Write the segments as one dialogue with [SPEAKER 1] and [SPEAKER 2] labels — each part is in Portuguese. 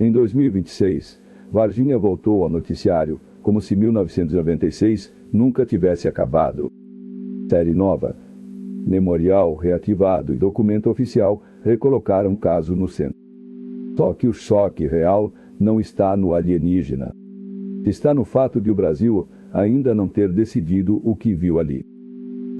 [SPEAKER 1] Em 2026, Varginha voltou ao noticiário, como se 1996 nunca tivesse acabado. Série nova, memorial reativado e documento oficial recolocaram o caso no centro. Só que o choque real não está no alienígena. Está no fato de o Brasil ainda não ter decidido o que viu ali.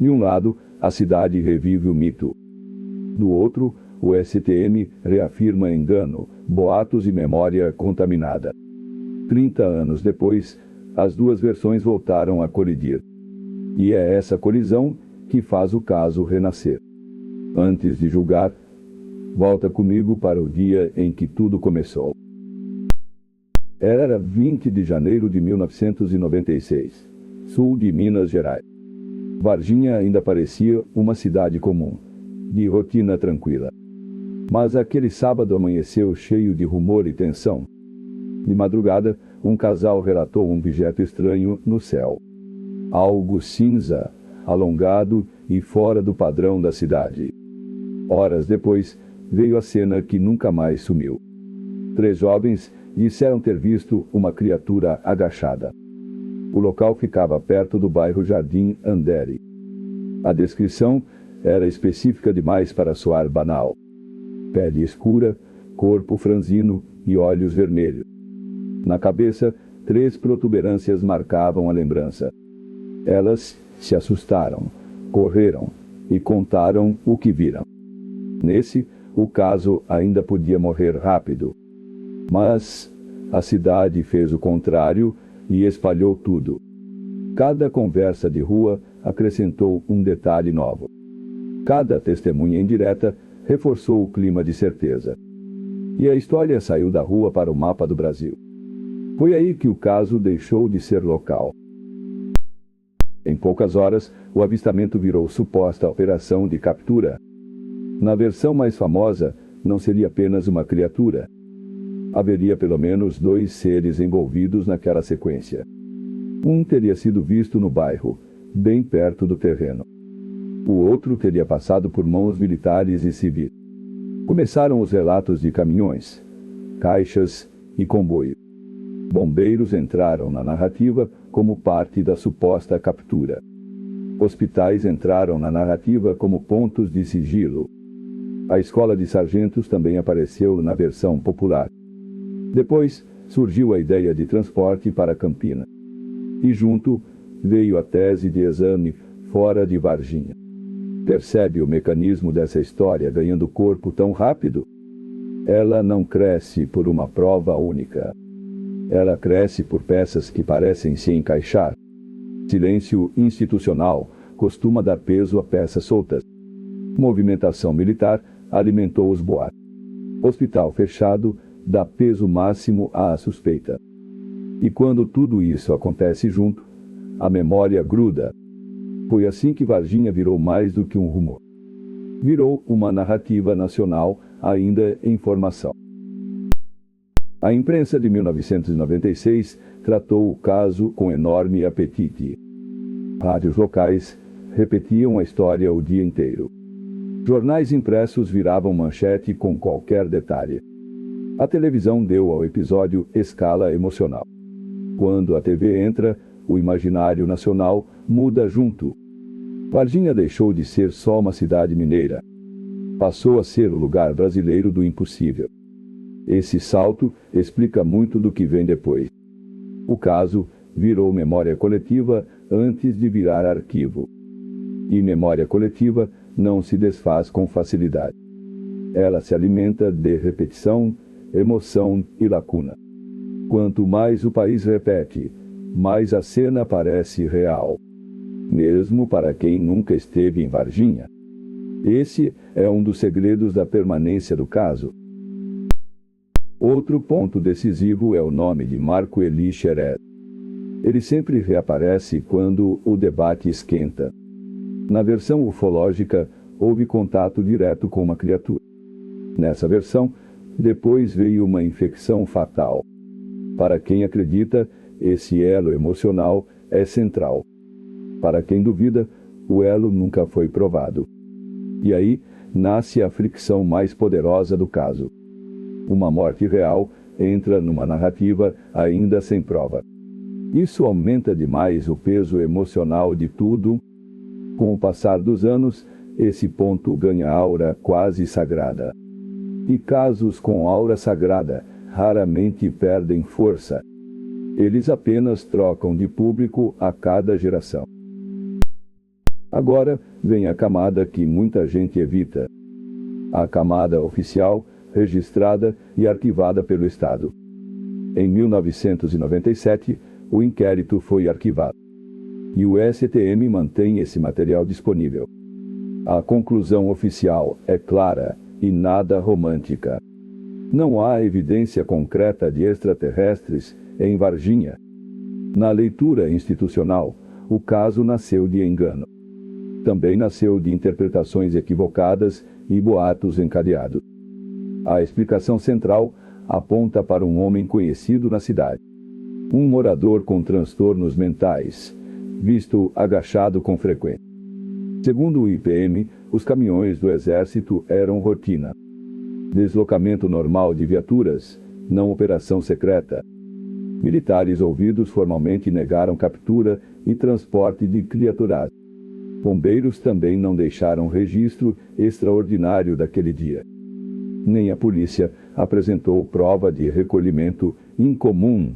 [SPEAKER 1] De um lado, a cidade revive o mito. Do outro, o STM reafirma engano, boatos e memória contaminada. 30 anos depois, as duas versões voltaram a colidir. E é essa colisão que faz o caso renascer. Antes de julgar, volta comigo para o dia em que tudo começou. Era 20 de janeiro de 1996, sul de Minas Gerais. Varginha ainda parecia uma cidade comum, de rotina tranquila. Mas aquele sábado amanheceu cheio de rumor e tensão. De madrugada, um casal relatou um objeto estranho no céu. Algo cinza, alongado e fora do padrão da cidade. Horas depois, veio a cena que nunca mais sumiu. 3 jovens disseram ter visto uma criatura agachada. O local ficava perto do bairro Jardim Andere. A descrição era específica demais para soar banal. Pele escura, corpo franzino e olhos vermelhos. Na cabeça, 3 protuberâncias marcavam a lembrança. Elas se assustaram, correram e contaram o que viram. Nesse, o caso ainda podia morrer rápido. Mas a cidade fez o contrário e espalhou tudo. Cada conversa de rua acrescentou um detalhe novo. Cada testemunha indireta reforçou o clima de certeza. E a história saiu da rua para o mapa do Brasil. Foi aí que o caso deixou de ser local. Em poucas horas, o avistamento virou suposta operação de captura. Na versão mais famosa, não seria apenas uma criatura. Haveria pelo menos 2 seres envolvidos naquela sequência. Um teria sido visto no bairro, bem perto do terreno. O outro teria passado por mãos militares e civis. Começaram os relatos de caminhões, caixas e comboio. Bombeiros entraram na narrativa como parte da suposta captura. Hospitais entraram na narrativa como pontos de sigilo. A escola de sargentos também apareceu na versão popular. Depois surgiu a ideia de transporte para Campinas. E junto veio a tese de exame fora de Varginha. Percebe o mecanismo dessa história ganhando corpo tão rápido? Ela não cresce por uma prova única. Ela cresce por peças que parecem se encaixar. Silêncio institucional costuma dar peso a peças soltas. Movimentação militar alimentou os boatos. Hospital fechado dá peso máximo à suspeita. E quando tudo isso acontece junto, a memória gruda. Foi assim que Varginha virou mais do que um rumor. Virou uma narrativa nacional ainda em formação. A imprensa de 1996 tratou o caso com enorme apetite. Rádios locais repetiam a história o dia inteiro. Jornais impressos viravam manchete com qualquer detalhe. A televisão deu ao episódio escala emocional. Quando a TV entra, o imaginário nacional muda junto. Varginha deixou de ser só uma cidade mineira. Passou a ser o lugar brasileiro do impossível. Esse salto explica muito do que vem depois. O caso virou memória coletiva antes de virar arquivo. E memória coletiva não se desfaz com facilidade. Ela se alimenta de repetição, emoção e lacuna. Quanto mais o país repete, mais a cena parece real. Mesmo para quem nunca esteve em Varginha. Esse é um dos segredos da permanência do caso. Outro ponto decisivo é o nome de Marco Eli Xerez. Ele sempre reaparece quando o debate esquenta. Na versão ufológica, houve contato direto com uma criatura. Nessa versão, depois veio uma infecção fatal. Para quem acredita, esse elo emocional é central. Para quem duvida, o elo nunca foi provado. E aí nasce a fricção mais poderosa do caso. Uma morte real entra numa narrativa ainda sem prova. Isso aumenta demais o peso emocional de tudo. Com o passar dos anos, esse ponto ganha aura quase sagrada. E casos com aura sagrada raramente perdem força. Eles apenas trocam de público a cada geração. Agora vem a camada que muita gente evita. A camada oficial, registrada e arquivada pelo Estado. Em 1997, o inquérito foi arquivado. E o STM mantém esse material disponível. A conclusão oficial é clara e nada romântica. Não há evidência concreta de extraterrestres em Varginha. Na leitura institucional, o caso nasceu de engano. Também nasceu de interpretações equivocadas e boatos encadeados. A explicação central aponta para um homem conhecido na cidade. Um morador com transtornos mentais, visto agachado com frequência. Segundo o IPM, os caminhões do Exército eram rotina. Deslocamento normal de viaturas, não operação secreta. Militares ouvidos formalmente negaram captura e transporte de criaturas. Bombeiros também não deixaram registro extraordinário daquele dia. Nem a polícia apresentou prova de recolhimento incomum.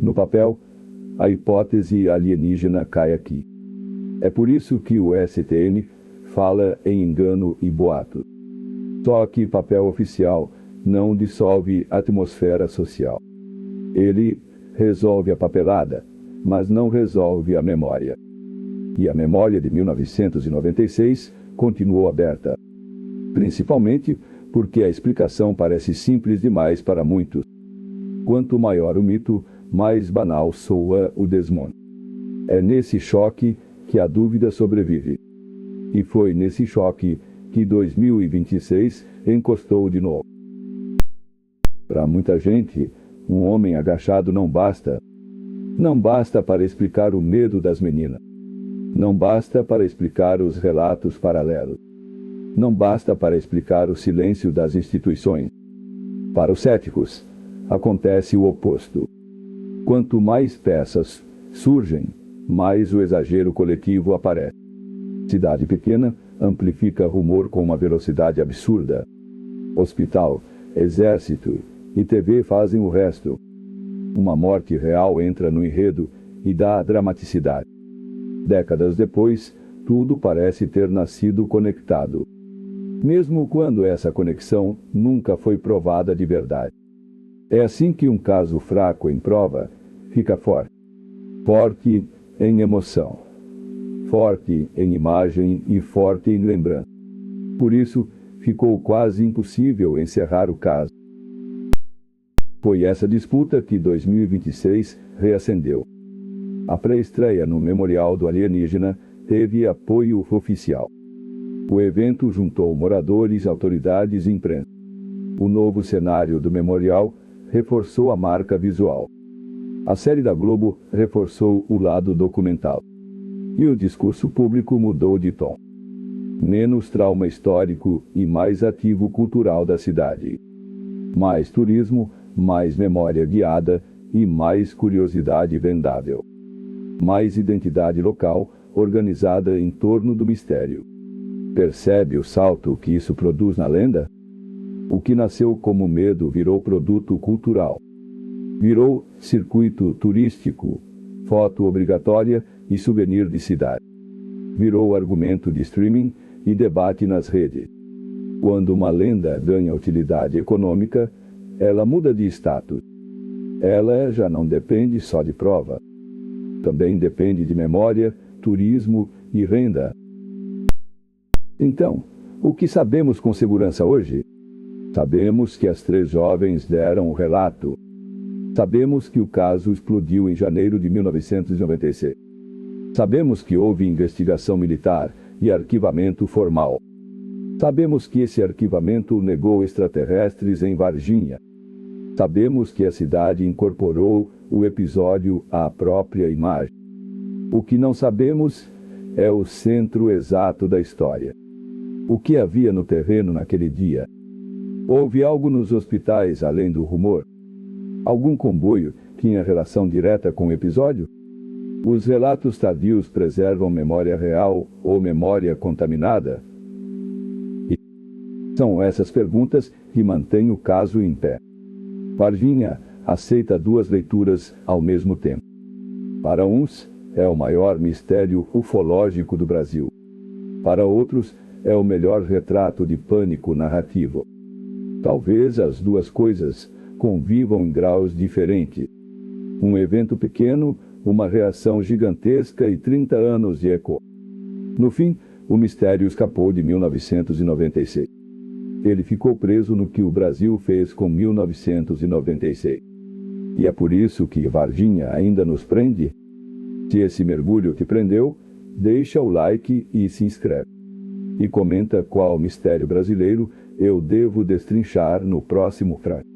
[SPEAKER 1] No papel, a hipótese alienígena cai aqui. É por isso que o STN fala em engano e boato. Só que papel oficial não dissolve a atmosfera social. Ele resolve a papelada, mas não resolve a memória. E a memória de 1996 continuou aberta. Principalmente porque a explicação parece simples demais para muitos. Quanto maior o mito, mais banal soa o desmonte. É nesse choque que a dúvida sobrevive. E foi nesse choque que 2026 encostou de novo. Para muita gente, um homem agachado não basta. Não basta para explicar o medo das meninas. Não basta para explicar os relatos paralelos. Não basta para explicar o silêncio das instituições. Para os céticos, acontece o oposto. Quanto mais peças surgem, mais o exagero coletivo aparece. Cidade pequena amplifica rumor com uma velocidade absurda. Hospital, exército e TV fazem o resto. Uma morte real entra no enredo e dá dramaticidade. Décadas depois, tudo parece ter nascido conectado. Mesmo quando essa conexão nunca foi provada de verdade. É assim que um caso fraco em prova fica forte. Forte em emoção. Forte em imagem e forte em lembrança. Por isso, ficou quase impossível encerrar o caso. Foi essa disputa que 2026 reacendeu. A pré-estreia no Memorial do Alienígena teve apoio oficial. O evento juntou moradores, autoridades e imprensa. O novo cenário do memorial reforçou a marca visual. A série da Globo reforçou o lado documental. E o discurso público mudou de tom. Menos trauma histórico e mais ativo cultural da cidade. Mais turismo, mais memória guiada e mais curiosidade vendável. Mais identidade local organizada em torno do mistério. Percebe o salto que isso produz na lenda? O que nasceu como medo virou produto cultural. Virou circuito turístico, foto obrigatória e souvenir de cidade. Virou argumento de streaming e debate nas redes. Quando uma lenda ganha utilidade econômica, ela muda de status. Ela já não depende só de prova. Também depende de memória, turismo e renda. Então, o que sabemos com segurança hoje? Sabemos que as 3 jovens deram o relato. Sabemos que o caso explodiu em janeiro de 1996. Sabemos que houve investigação militar e arquivamento formal. Sabemos que esse arquivamento negou extraterrestres em Varginha. Sabemos que a cidade incorporou o episódio à própria imagem. O que não sabemos é o centro exato da história. O que havia no terreno naquele dia? Houve algo nos hospitais além do rumor? Algum comboio tinha relação direta com o episódio? Os relatos tardios preservam memória real ou memória contaminada? E são essas perguntas que mantêm o caso em pé. Varginha aceita duas leituras ao mesmo tempo. Para uns, é o maior mistério ufológico do Brasil. Para outros, é o melhor retrato de pânico narrativo. Talvez as duas coisas convivam em graus diferentes. Um evento pequeno, uma reação gigantesca e 30 anos de eco. No fim, o mistério escapou de 1996. Ele ficou preso no que o Brasil fez com 1996. E é por isso que Varginha ainda nos prende? Se esse mergulho te prendeu, deixa o like e se inscreve. E comenta qual mistério brasileiro eu devo destrinchar no próximo frase.